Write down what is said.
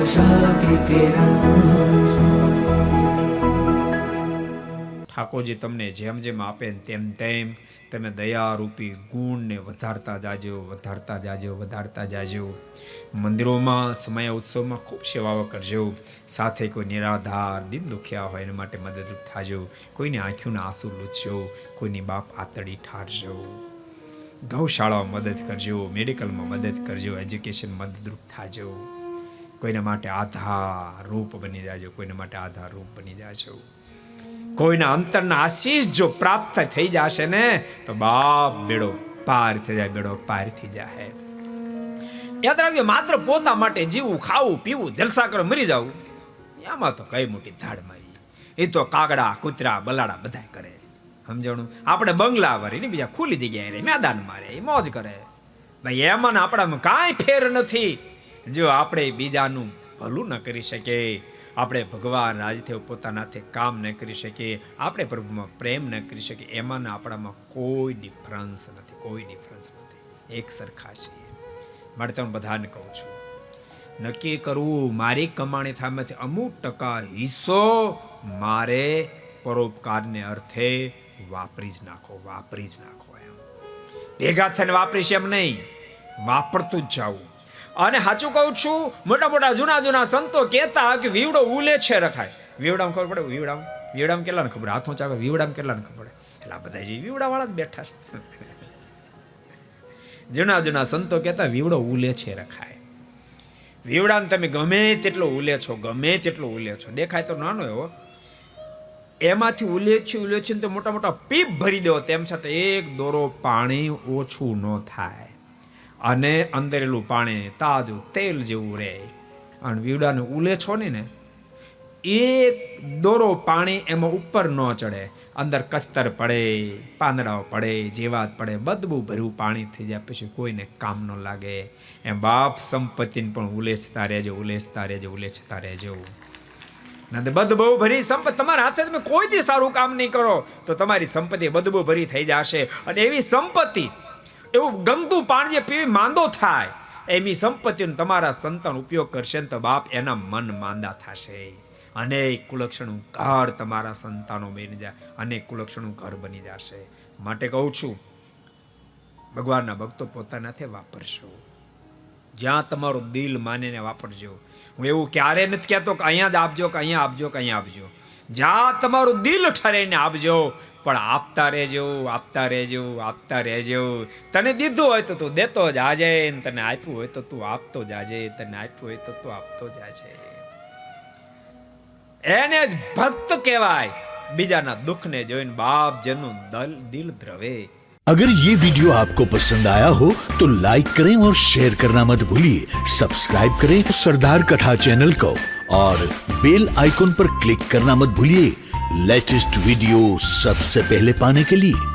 आशा की किरण। ઠાકોરજી તમને જેમ જેમ આપે ને તેમ તેમ તમે દયારૂપી ગુણને વધારતા જાજો, વધારતા જાજો, વધારતા જાજો. મંદિરોમાં સમય ઉત્સવમાં ખૂબ સેવાઓ કરજો. સાથે કોઈ નિરાધાર દિન દુખ્યા હોય એના માટે મદદરૂપ થાજો. કોઈની આંખોના આંસુ લૂછજો, કોઈની બાપ આતડી ઠારજો. ગૌશાળામાં મદદ કરજો, મેડિકલમાં મદદ કરજો, એજ્યુકેશન મદદરૂપ થાજો. કોઈના માટે આધાર રૂપ બની જાજો, કોઈના માટે આધાર રૂપ બની જાજો. કોઈના અંતરના આશીષ જો પ્રાપ્ત થઈ જશે ને તો બાપ બેડો પાર થઈ જાય, બેડો પાર થઈ જાય. યાદ રાખજો, માત્ર પોતા માટે જીવવું, ખાવું, પીવું, જલસા કરો, મરી જવું, એમાં તો કઈ મોટી ધાડ મારી. એ તો કાગડા, કૂતરા, બલાડા બધા કરે છે. સમજણું? આપણે બંગલા વરી ને બીજા ખુલ્લી જગ્યાએ રહે, મેદાન મારે, એ મોજ કરે. ભાઈ એમાં આપણામાં કાંઈ ફેર નથી. જો આપણે બીજાનું ભલું ન કરી શકીએ, આપણે ભગવાન રાજથી પોતાનાથી કામ ન કરી શકીએ, આપણે પ્રભુમાં પ્રેમ ન કરી શકીએ, એમાં આપણામાં કોઈ ડિફરન્સ નથી, કોઈ ડિફરન્સ નથી. એક સરખા છીએ. માટે તમે બધાને કહું છું, નક્કી કરવું મારી કમાણી થામાંથી અમુક ટકા હિસ્સો મારે પરોપકારને અર્થે વાપરી જ નાખો, વાપરી જ નાખો. એમ ભેગા થઈને વાપરીશ એમ નહીં, વાપરતું જ જાવું. અને સાચું કહું છું, મોટા મોટા જૂના જૂના સંતો કહેતા કે વીવડો ઉલે છે રખાય. વીવડામાં ખબર પડે? વીવડામાં કેટલાને ખબર? હાથો ચાવે વીવડામાં કેટલાને ખબર પડે? એટલે આ બધા જે વીવડા વાળા જ બેઠા છે. જૂના જૂના સંતો કહેતા વીવડો ઉલે છે રખાય. વીવડાને તમે ગમે તેટલો ઉલે છો, ગમે તેટલો ઉલે છો, દેખાય તો નાનો એવો, એમાંથી ઉલે છે તો મોટા મોટા પીપ ભરી દો, તેમ છતાં એક દોરો પાણી ઓછું ન થાય. અને અંદરેલું પાણી તાજું તેલ જેવું રહે. અને વીવડાને ઉલે છો ને, એક દોરો પાણી એમાં ઉપર ન ચડે, અંદર કસ્તર પડે, પાંદડાઓ પડે, જેવાત પડે, બદબુ ભર્યું પાણી થઈ જાય, પછી કોઈને કામ ન લાગે. એમ બાપ સંપત્તિને પણ ઉલેચતા રહેજો, ઉલેચતા રહેજો, ઉલેચતા રહેજો. બદબુ ભરી સંપત્તિ તમારા હાથે તમે કોઈ દી સારું કામ નહીં કરો તો તમારી સંપત્તિ બદબુ ભરી થઈ જશે. અને એવી સંપત્તિ, એવું ગંદુ પાણી જે પીવી માંદો થાય, એવી સંપત્તિનો તમારા સંતાન ઉપયોગ કરશે ને તો બાપ એના મન માંદા થશે. અનેક કુલક્ષણું ઘર તમારા સંતાનો બની જાય, અનેક કુલક્ષણું ઘર બની જશે. માટે કહું છું, ભગવાનના ભક્તો પોતાનાથી વાપરશો, જ્યાં તમારું દિલ માનીને વાપરજો. હું એવું ક્યારે નથી કહેતો કે અહીંયા જ આપજો, કે અહીંયા આપજો, કે અહીંયા આપજો. જ્યાં તમારું દિલ ઠરાઈને આપજો, પણ આપતા રહેજો, આપતા રહેજો, આપતા રહેજો. તને દીધું હોય તો તું દેતો જાજે, તને આપ્યું હોય તો તું આપતો જાજે, તને આપ્યું હોય તો તું આપતો જાજે. એને જ ભક્ત કહેવાય. બીજાના દુઃખને જોઈને બાપ જનનું દિલ દ્રવે. अगर ये वीडियो आपको पसंद आया हो तो लाइक करें और शेयर करना मत भूलिए. सब्सक्राइब करें सरदार कथा चैनल को और बेल आइकॉन पर क्लिक करना मत भूलिए लेटेस्ट वीडियो सबसे पहले पाने के लिए.